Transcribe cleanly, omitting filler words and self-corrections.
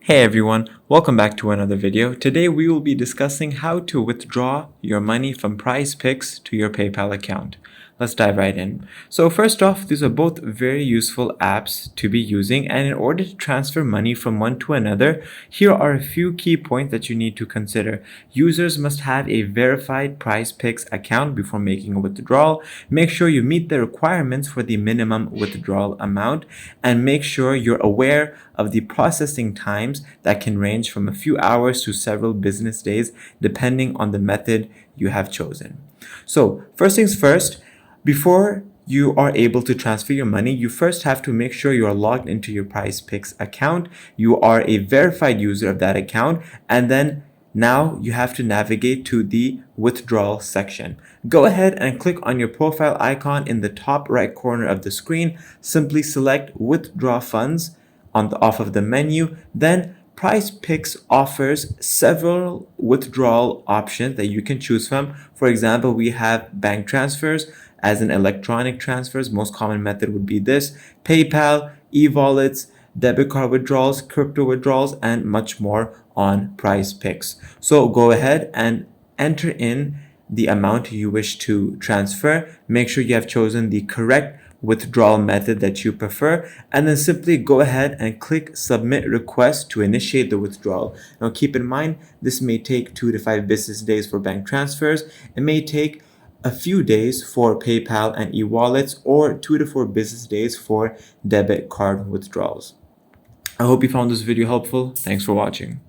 Hey everyone, welcome back to another video. Today we will be discussing how to withdraw your money from PrizePicks to your PayPal account. Let's dive right in. So first off, these are both very useful apps to be using, and in order to transfer money from one to another, here are a few key points that you need to consider. Users must have a verified PrizePicks account before making a withdrawal. Make sure you meet the requirements for the minimum withdrawal amount, and make sure you're aware of the processing times that can range from a few hours to several business days depending on the method you have chosen. So first things first, before you are able to transfer your money, you first have to make sure you are logged into your PrizePicks account. You are a verified user of that account, and then now you have to navigate to the withdrawal section. Go ahead and click on your profile icon in the top right corner of the screen. Simply select withdraw funds off of the menu. Then PrizePicks offers several withdrawal options that you can choose from. For example, we have bank transfers as in electronic transfers. Most common method would be this: PayPal, e-wallets, debit card withdrawals, crypto withdrawals, and much more on PrizePicks. So go ahead and enter in the amount you wish to transfer. Make sure you have chosen the correct withdrawal method that you prefer, and then simply go ahead and click submit request to initiate the withdrawal. Now keep in mind, this may take 2 to 5 business days for bank transfers. It may take a few days for PayPal and e-wallets, or 2 to 4 business days for debit card withdrawals. I hope you found this video helpful. Thanks for watching.